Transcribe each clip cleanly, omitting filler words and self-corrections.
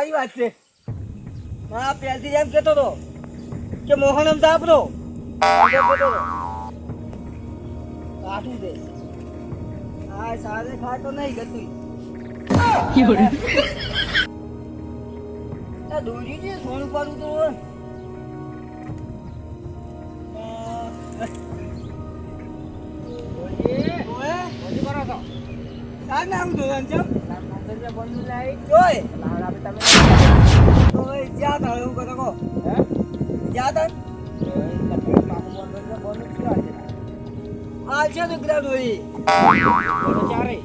તારી વાત છે. હા પહેલથી એમ કહેતો હતો કે મોહનમ સાપરો કાઠું છે. હા સારે ખાતો નહીં ગતું. દોરી છે સોનું પાડું તો નામ ધોરણ છે બંધુ લાઈ જોય તમે તો જ્યાં તારે એવું કરો કહો જ્યાં તાર આ છે તો ગ્રાઉન્ડ હોય ચારે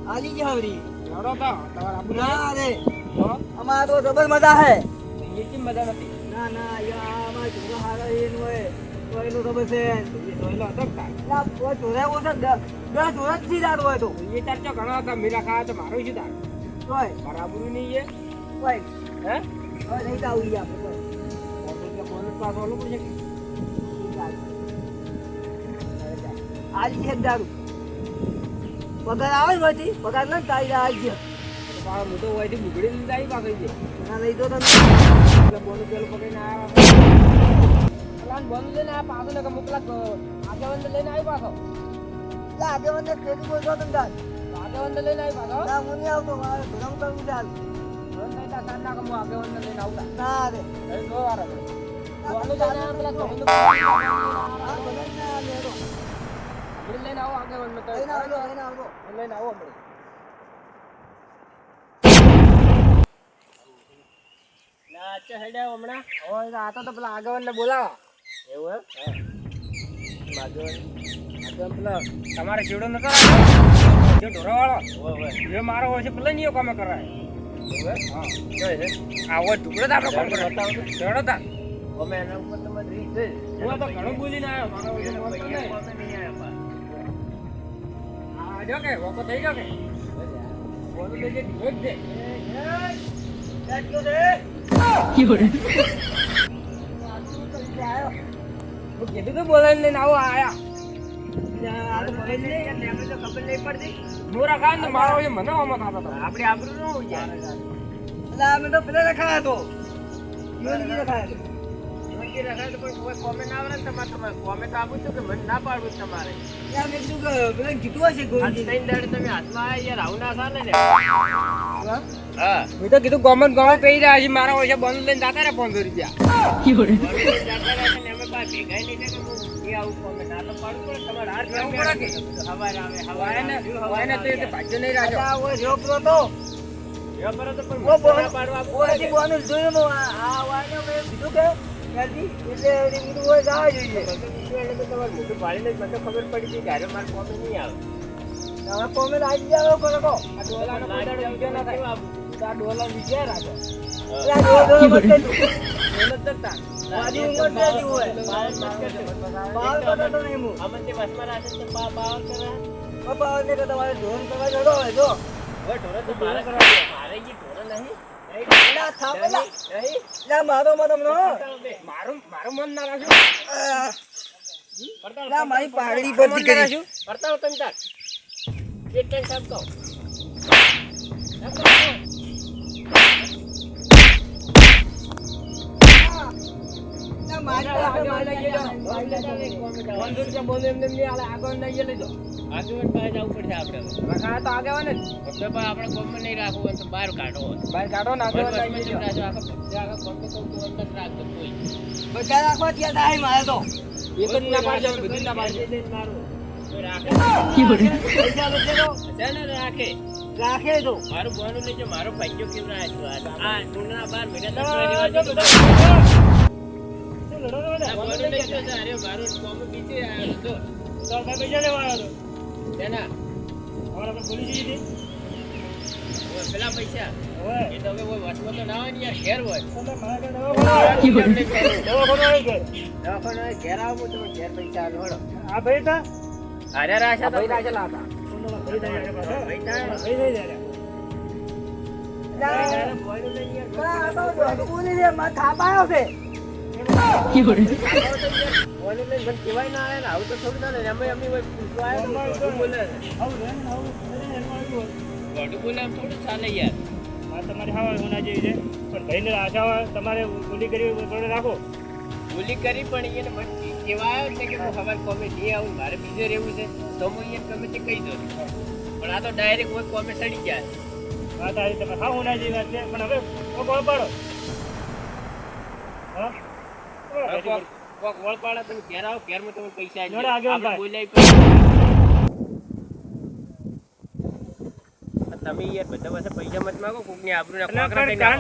આલી જ હવરી ના રે અમાર તો જબર મજા હે એકી મજા નથી ના ના યા અમાર જોરો હારો એન હોય તો એનો ખબર છે જોઈલો તકતા ના ઓ જોરે ઓ તો દસ જોરત થી દાડો હોય તો એ ચારચો ઘણો હતા મીરા ખાવા તો મારો શું દાડ તોય બરાબર નહીં એ ઓય હે ઓય નહીં જાવ ઈ આપણે ઓય બોનસ પાસ ઓલું પડશે આજ છે દારૂ પગાર આવે ને વધી પગાર ન તાઈ આજ છે પાછો મોટો વધી બુગડી ને જાય પાકઈ દે ના લઈ દો તમે એટલે બોનું પેલું પકડીને આયા પ્લાન બોન લઈને આ પાછો ને કે મોકલા આગેવંદ લઈને આવ્યો પાછો એટલે આગેવંદ કેદી બોલ દો તમે દાદ આગેવંદ લઈને આવ્યો પાછો ના હું નહીં આવતો મારે ધરમ કરવું ચાલ ધરમ થઈતા સાંજના કે હું આગેવંદ લઈને આવતા ના રે એ નો વાર આપણે બોનું લઈને આ પેલા ધરમ આ બદલ ના લેરો લઈને આવો આગેવંદ તો લઈને આવો હમણે ના અચ્છા હેડે હમણાં ઓય આ તો પેલા આગેવંદ ને બોલાવા એવું હે આગેવંદ પેલા તમારે ચીડો નતો જો ઢોરાવાળો એ મારો હોય છે પેલા નહીં કામે કરાય એવું હે હા જોઈ છે આવો ટુકડો તો આપણે કામ કરતા ચડો તા અમે એના ઉપર તમે રીત છે હું તો ઘણું બોલીને આવ્યો મારો હોય છે નહીં આવ્યા જો કે વોકો થઈ ગયો કે બોલ લે જે ઢોક દે ચાટ્યો દે યોરે હું કીધું તો બોલાઈને લઈને આવો આયા આ તો બોલાઈને લઈને આપણે તો ખબર નહીં પડતી મોરા ખાન તો મારો એ મને ઓમાં થાતો હતો આપણે આબરૂ ન હોય યાર એટલે અમે તો પેલા રખાયા તો યોનજી રખાયા યોનજી રખાયા તો પણ કોઈ કોમેન્ટ આવે ને તમારે કોમેન્ટ આપું છું કે મને ના પાડવું તમારે યાર મેં કીધું કે પેલા કીધું હશે ગોલજી ત્રણ દાડે તમે હાથમાં આયા યાર આવું ના ચાલે ને હા મેં તો કીધું ગોમન ગોમન કહી રહ્યા છે મારા ઓછા બંધ લઈને જાતા રે 500 રૂપિયા યોરે જાતા રે ને અમે બા ભેગા નહીં ને કે આવું કોમેન્ટ આ તો પાડું પડે તમારે હાથ કેવું પડે કે હવારે આવે હવારે તો એ ભાજ્ય નહીં રાજો આ ઓય જોપરો તો જોપરો તો પણ મોટા પાડવા ઓય બોનું જોયો નો આ વાને મેં કીધું કે જલ્દી એટલે રીંગું હોય જાવ જોઈએ એટલે તો તમારે મોટું પાડીને મને ખબર પડી કે ઘરે માર કોમે નહીં આવે હવે કોમે આવી જાવ કરો આ ડોલાનો કોડાડો વિડિયો ના થાય આ ડોલા વિડિયો રાખો આ ડોલો મત તકતા આજી ઉંમર જેવી હોય બાલ બટાટો નહીં મુ અમનથી બસમાં રાખે તો બાલ કરે બાલ ને તો તમારે ઢોન કરવા જડો હોય જો હવે ઢોર તો મારે કરવા મારે જી ઢોર નહીં ના થાપલા નહીં ના મારો મન મારું મન ના રાખજો ના મારી પાઘડી પર દીકરી કરતા હો તમે તાર એક ટાઈમ સાબ કહો ના મારી આગળ બોલે એમને નહીં આલે આગળ નહીં લેજો આગળ પાસે જવું પડશે આપણે રખા તો આગળ ને એટલે પણ આપણે કોમ નહીં રાખવું હોય તો બહાર કાઢો ને આગળ લઈ લેજો આખો કોમ તો અંદર રાખજો કોઈ બધા રાખવા ત્યાં થાય મારે તો એક જ ના પાડજો બધી ના પાડજો મારું રાખે પૈસા બચેલો છે ને રાખે તો મારું બોનું લેજો મારો પૈસો કેમ રાખ્યો આ ટુના 12 મહિના મારું કોમ બીજે તો પૈસા લેવાનો હતો તેના અમારા પર બોલી દીધી પેલા પૈસા એ તો હવે કોઈ વસમાં તો ના હોય ને યાર ઘેર હોય દવાખાનો ઘેર આવો તો ઘેર પૈસા આલો આ ભાઈ તા અરે રાશા ભાઈ રાશા લાતા બોલી દે માં ખાપાયો છે બોલી લઈને મને કહેવાય ના આવે ને આવું તો થોડું ના લે અમે પૂછવા આવ્યા બોલે આવું બોલે એમ થોડું ચાલે યાર વાત તમારી હા હોના જેવી છે પણ ભાઈને આશા તમારે ઓલી કરી પડે રાખો બોલી કરી પણ એને મને કેવા આવ્યો છે કે હું ખબર કોમે નહીં આવું મારે બીજે રહેવું છે તો હું એને ગમે તે કહી દઉં પણ આ તો ડાયરેક્ટ કોઈ કોમે સડી જાય વાત આ રીતે હા હોના જેવી વાત છે પણ હવે કોણ પાડો હા કોક વળ પાડે તમે ઘેર આવો ઘેરમાં તમે પૈસા જોડે આગળ આપણે ભાઈ. બોલાય તમે યાર બધા પાસે પૈસા મત માંગો કોકની આબરૂ ના કોકરા કઈ નાખો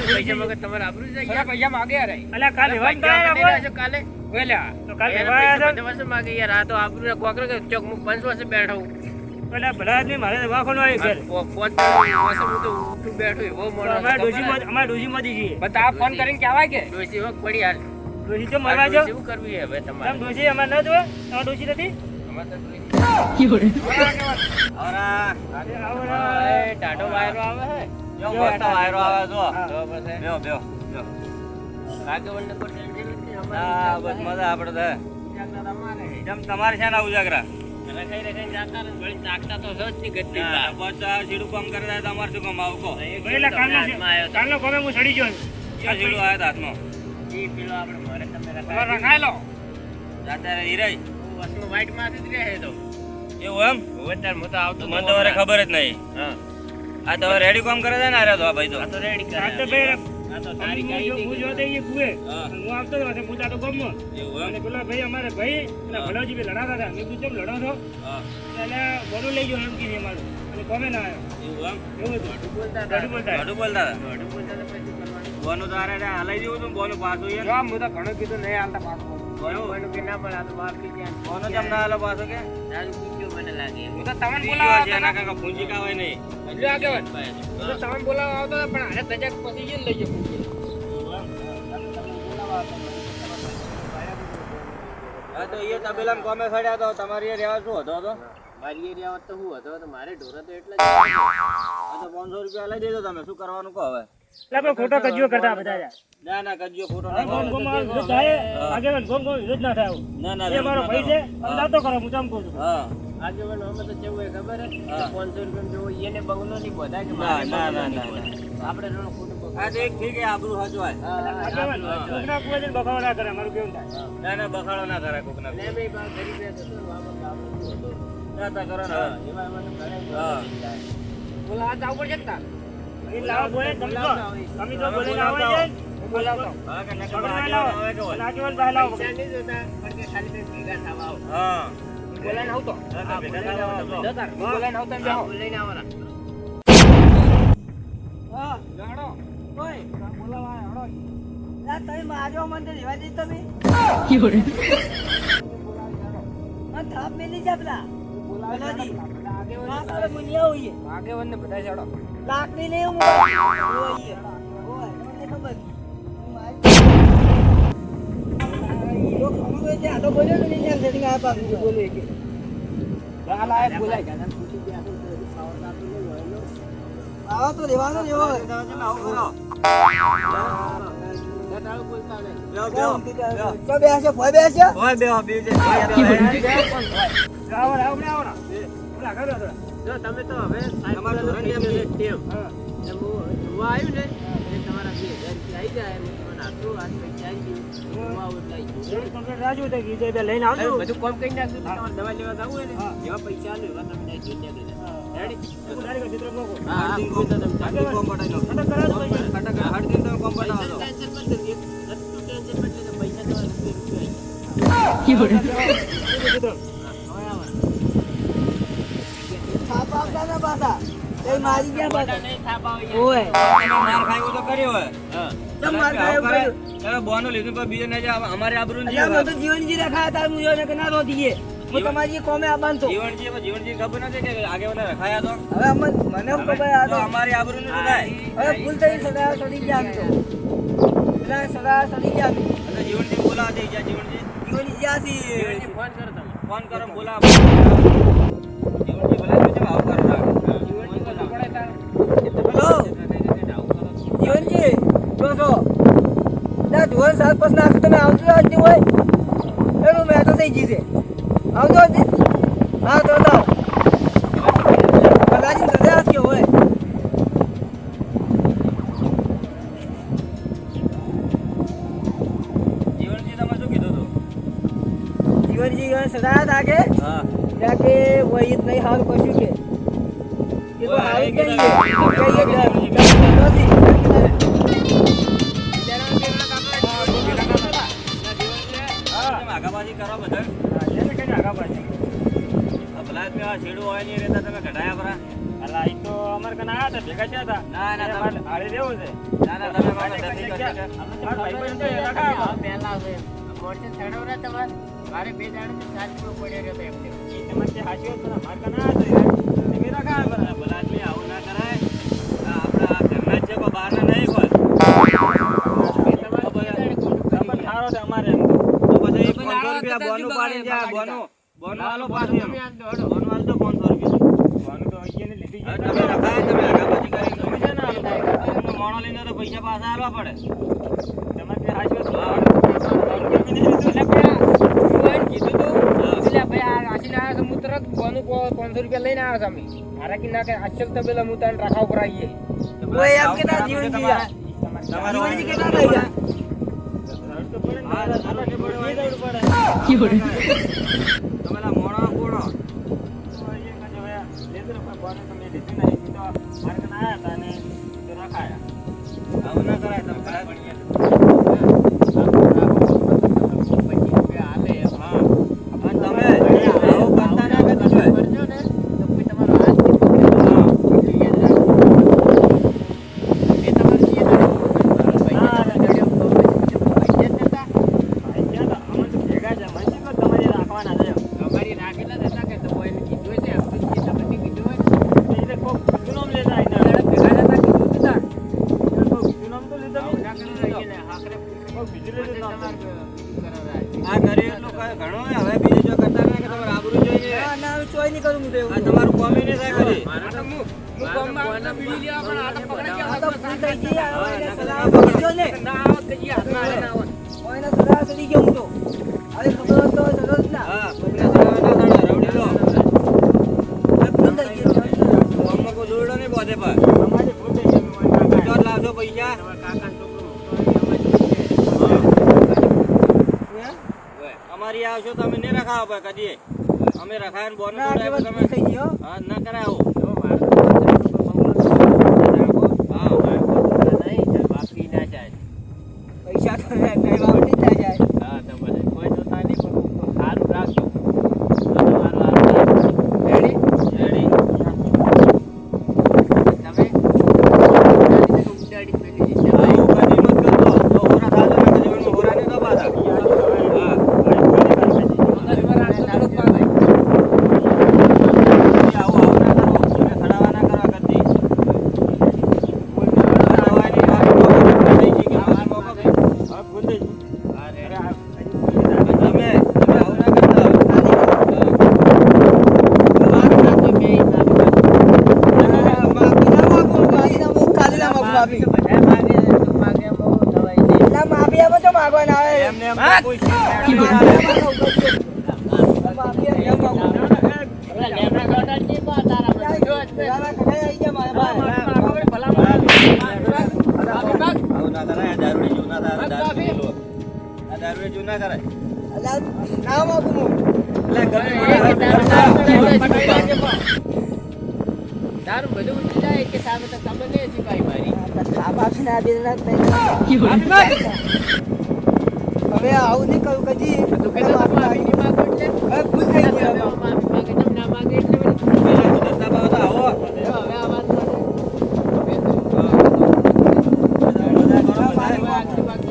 પૈસા માંગે તમારે આબરૂ જાય યાર પૈસા માગે યાર અલ્યા કાલે વાત થાય કાલે ઓલા તો કાલે વાત વર્ષ માંગે યાર આ તો આબરૂ ના કોકરા કે ચોક હું 5 વર્ષે બેઠો હું અલ્યા ભલા આદમી મારે વાખોનો આવી છે પોત વર્ષે હું તો ઉઠું બેઠો એવો મોણો અમારા ડોશી મોદી છીએ બતા ફોન કરીને કહેવાય કે ડોસી વખ પડી હાલ ડોશી તો મરવા જો શું કરવી હવે તમ તમારે ડોશી અમાર ન જોવે તમાર ડોશી નથી અમારે તો ડોસી આવરા એ ટાટો વાયરો આવે હે જો મસ્ત વાયરો આવે જો તો પછી બેઓ બેઓ આગેવનને કોઈ ટેન્શન નથી હા બસ મજા આપણે તો અમારે જેમ તમારે છે ને ઉજાગરા રખાઈ જાતા ને વળી નાખતા તો સજ ની ગતિ બસ આ સીડું કામ કરતા તમારે શું કામ આવું કહો પેલા કાલનો કોમે હું સડી ગયો આ સીડું આવ્યો હાથમાં ઈ પેલો આપણે ઘરે તમે તમારે રખાય લો જાતે હીરાઈ વસ્તુ વાઈટ માંથી જ રહે તો એવું એમ હવે તાર મો તો આવતો મને તો હવે ખબર જ નહીં હા આ તો હવે રેડી કામ કરે છે ને અરે તો આ ભાઈ તો આ તો રેડી કરે આ તો ભાઈ આ તો તારી ગાડી હું જોતે એ કુએ હા. હું આવતો હતો હું તો ગમો એવું અને પેલા ભાઈ અમારે ભાઈ પેલા ભલાજી ભાઈ લડાતા હતા મેં પૂછ્યું લડો છો હા એટલે બોલું લઈ ગયો એમ કીધું અમારું અને કોમે ના આવ્યો એવું એવું હતું બોલતા ગાડું બોલતા ગાડું બોલતા પછી કરવાનું બોનું તારે હલાઈ જેવું હતું બોનું પાછું જો હું તો ઘણું કીધું નહીં હાલતા પાછું બોલવાનું કે ના પણ આ તો બાપ કી ત્યાં બોનું કેમ ના હાલો પાછું કે તારું કીધું મને લાગે હું તો તમને બીજો બોલાવા છે એના કાકા પૂંજી કાવાય નહીં હજુ આગેવાન હું તો તમને બોલાવા આવતો હતો પણ હારે તજાક પછી જઈને લઈ ગયો હા તો એ તબેલામાં કોમે સડ્યા તો તમારી રહેવા શું હતો તો મારી એરિયા તો હું હતો તો મારે ઢોરા તો એટલા આ તો 500 રૂપિયા લઈ દેજો તમે શું કરવાનું કહો હવે એટલે ખોટો કજિયો કરતા બધા ના ના કજ્યો ખોટો ગોમ ગોમ વિરોધ થાય આગેવાન ગોમ ગોમ વિરોધ ના થાય ના ના એ મારો ભાઈ છે નાતો કરો હું તમ કહું છું હા આગેવાન અમે તો કેવું હોય ખબર હે 500 રૂપિયા જેવો એને બંગલો નહીં બધા કે ના ના ના ના આપણે રોણ ખોટું આ તો એક ઠીક છે આબરૂ હચવાય આગેવાન કોકના કુવે જઈને બખાડો ના કરે મારું કેવું થાય ના ના બખાડો ના કરે કોકના ને બે બા ગરીબ હતો તો વાપર લાવતો હતો ના તા કરો ને એવા એમાં તો ઘરે હા બોલાવા જાવ પડશે ને તાર એ લાવો બોલે તમે તો તમે તો બોલે ના આવે છે હું બોલાવતો હા કે નકર આગેવાન આગેવાન લાવો આવે કે હોય આગેવાન બહાર લાવો પૈસા નહીં જોતા પણ કે ખાલી બે ભેગા થવા આવો હા બોલાઈને આવતો હા, તો ભેગા થવા આવજો. જો તાર હું બોલાઈને આવતો એમ જાઓ લઈને આવવાના હા જાણો ઓય બોલાવા હડો લા તમે મારવા મને રેવા દે તમે આ થાપ મેલી જા પેલા બોલાજી આ સારે મુનિયા હોઈએ આગેવાન ને બધા ચાડો લાકડી લે હું હોઈએ ઓય મને ખબર હીરો ખમો હોય તે આ તો બોલ્યો ને ત્યાં સેટિંગ આ પાક બોલો એક હાલ આય બોલાય આવો તો લેવાનો લેવો આવું કરો તાળું બોલતા નહીં બેહો બેહો બેહો તો બેસે ભોય બેસે હોય બેહો બીજે આવો આવો આવો બોલા કરો તો જો તમે તો હવે તમારે ધોરણ કેમ છે? ટેમ હા એટલે હું જોવા આવ્યું ને એટલે તમારા 2000 રૂપિયા આવી જાય હું તમને આટલું આજ પૈસા આવી ગયું હું આવું લઈ ગયું એ તમને રાજુ તે કીધે બે લઈને આવજો બધું કોમ કરી નાખશું તો તમારે દવા લેવા જવું હોય ને હા. જેવા પૈસા આલે એવા તમે નહીં જોઈ લેજો રેડી હું ડાયરેક્ટ ચિત્ર મોકો હા હા હળદીન કોઈ તો તમે હળદીન કોમ પટાઈ અટક કરાવ તો પછી નાખો હળદીન તમે કોમ પટાવો છો ટેન્શન મત લો એક રસ્તું ટેન્શન મત લેજો પૈસા તો રૂપિયા ચિત્ર હવે આવા થાપ આપતા ના પાછા એ મારી ગયા મોટા પાછા નહીં થાપ આવે ઓય તમે માર ખાયું તો કર્યો હોય હા તમ માર ખાયો કર્યો તમે બોનું લીધું પણ બીજે ને અમારે આબરૂ ની અલ્યા મેં તો જીવનજી રખાયા તાર મુજો ને કે ના રો દીએ હું તમારી કોમે આ બાંધતો જીવનજી ખબર નથી કે આગેવાને રખાયા તો હવે મને શું ખબર આ તો તો અમારી આબરૂ નું થાય હવે ભૂલ થઈ સદા સડી ગયા આમ તો એટલે સદા સડી ગયા આમ. અને જીવનજી બોલાવા દે જ્યાં જીવનજી જીવનજી જ્યાં છે જીવનજી ફોન કરો તમે ફોન કરો બોલાવો જીવનજી બોલાવી છે આવું કરો ના જીવનજી તો પડે તાર હેલો જીવનજી જો છો ના ધોરણ 7 પછી નાખું તમે આવજો આજની હોય એનું મેં તો થઈ જશે આવજો આજની હા તો બતાવો કદાચ સદા કે હોય સદાયા હતા કે હા ત્યાં કે વહી જ નહીં હારું કશું કે એ તો હારું જ નહીં આગાબાજી કરો બધા એને કઈ આગા પાછી ભલા આ છેડું હોય નહીં રહેતા તમે કઢાયા પરા અલા ઈ તો અમાર કને આયા હતા ભેગા થયા હતા ના, ના, એ મારે હારે રહેવું છે ના ના તમે મારા ધરતી કરજો કે મારા ભાઈબંધ છે, એના કાંઈ પહેલા હવે મોરચે ચડવરા તમારે મારે 2 દાડાથી સાચમાં પડ્યો રહ્યો તો એમને ઈ તમારે તે હાચી વાત પણ અમાર કને આયા હતા યાર તમે રાખા બરા ભલા આદમી આવું ના કરાય આ આપણા ઘરના જ છે કોઈ બહારના નહીં કોઈ નંબર સારો છે અમારે એમ તો પછી 500 રૂપિયા બોનું પાડી જા બોનું હાલો પાછું એમ બોનું હાલ તો 500 રૂપિયા ભણવાનું તો અહીંયાને લીધી હવે છે તમે રખાય તમે આગાબાજી કરી તમે છે ને હાલો તમે મોણો લઈને તો પૈસા પાછા આલવા પડે તમારે તે હાચી વાત હા. તમે નહીં લીધું એટલે પેલા હું કીધું તું એટલે ભાઈ આ રાશિ ના આવ્યો હું તરત બોનું 500 રૂપિયા લઈને આવ્યો છું અમે મારા કી ના કે અચલ તો પેલા હું તને રાખા ઉપર આવીએ ઓય એમ કેતા જીવનજી યાર તમારો જીવનજી કેતા થઈ ગયા રડ તો પડે ને હા, રડ હાલો, તો પડે, નહીં પડે. જવું પડે તમે મોણો કોણો તો અહીંયા કને હવે લીધું ને પણ બોને તો મેં લીધું નહીં ઈ તો મારે કને આયા હતા અને તો રખાયા આવું ના કરાય તમે કરાય ભણીએ રૂપિયા હાલે હા અને તમે આવું કરતા ના કે તમે કરજો ને તો કોઈ તમારો હાથ નહીં પકડે. હા એટલું યાદ રાખજો. મેં તમારે જે પૈસા જડ્યો તો પછી પૈસા જ નતા ભાઈ ક્યાં હતા? અમે તો ભેગા છે મને શું કહો તમારે રાખવાના છે અમારી રાખેલા જ હતા કે તમે એને કીધું છે અબ્દુલજી તમે નહીં કીધું હોય એટલે કોક બીજું નામ લેતા આઈને ને ભેગા નતા કીધું તું તાર કોક બીજું નામ તો લીધા આવું ના કરો ને એને આખરે કોક બીજું લીધું નામ તમારે બીજું કરાવડાય. આ કરે એટલું ઘણો હે. હવે બીજું જો કરતા ના કે તમારે આબરૂ જોઈએ ના ના હવે ચોય નહીં કરું હું તો આ એવું તમારું કોમ ય નહીં થાય કરી મારે તો હું કોમમાં બીડી લેવા પણ આ તો પકડી ગયા આ તો ભૂલ થઈ ગઈ યાર હવે એને હા, સલાહ ના, પકડજો ને ના આવત કે ઈ હાથમાં હાલે ના આવત. હવે એને સલાહ ચડી ગયો હું તો હવે ખબર હોત તો ચલો જ ના હા કોકને સડાવે ના સડાવે રવડી લો હવે ભૂલ થઈ ગઈ હવે કોમમાં કોઈ જોડો નહીં બોધે પર અમારી ભૂલ થઈ ગઈ અમે કાકા ચોટ લાવશો પૈસા કાકાનો છોકરો અમારી આવશો તો અમે નહીં રખાવો ભાઈ કદી અમે રખાય બોનું ના જોડાય કેવલ તમે ભૂલ થઈ ગઈ હો હા ના કરાવો જો મારે તો હા નહીં બાકી ના જાય પૈસા તો કઈ વાવટી જ ના જાય હા તો બધે કોઈ જોતા નહીં પણ સારું રાખજો તમારું હારું રેડી રેડી તમે ઉડાડી પેલી રીતે આવું કદી મત કરતો તો હોરા થાજો ને જીવનમાં હોરા નહીં તો પાછા હા આવું ના કરો તમે સડાવા ના કરો કદી સડાવાની વાત નહીં કે અમાર મોકો હવે ભૂલ થઈ ગઈ તમે અરે આ તમે આવું ના કરતા એમને એમ કોઈ શીખ ના આવું ના કરાય આ દારૂડી જેવું ના થાય આ દારૂડી જેવું ના કરાય તારું બધું ઉઠી જાય કે સામે તો તમે નહીં હજી ભાઈ મારી હવે આવું નહીં કરું કજી તું કહેતો તો માફી નહીં માંગો એટલે હવે ભૂલ થઈ ગઈ હવે હવે. માફી માંગે તેમ ના માંગે એટલે વળી. પેલા સુધરતા ભાવ તો આવો હવે આ વાત કરે. હવે તો બધા કરો બધા આગલી વાત બધા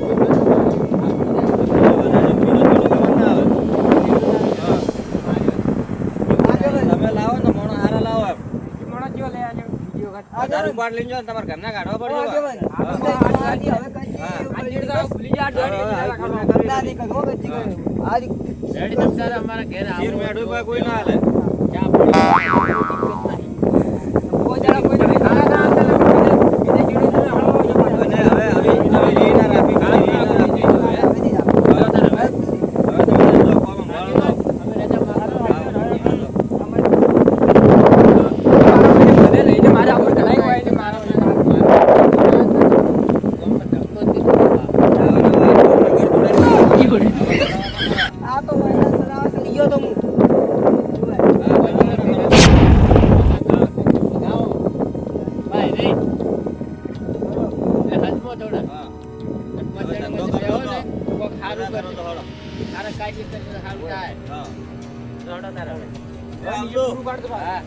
જમીનો ના આવે તમે લાવો ને મોણો હારા લાવો એમ આગળ. દારૂ બાર લઈને જાઓ ને તમારા ઘરના કાઢવા આગળ. પડશે હવે કજી ના નહીં કરું હો કજી કરું. આ રીત રેડી તમ તારે અમારા ઘેર શીર આવો મેઠું કોઈ કોઈ ના હાલે ચા પાણી કોઈ જરા કોઈ નહીં ખાના ના આવતા બીજે ચીડે તો હળવો જમાડો. અને હવે રી ના રાખી રી ના રાખી હવે કજી જાઓ. તમે જો કોમ મળો અમે રજા મારવા આ તો વહેલા સલાહ કરી ગયો તો હું આવજો. પૂરું કાઢ દો. હા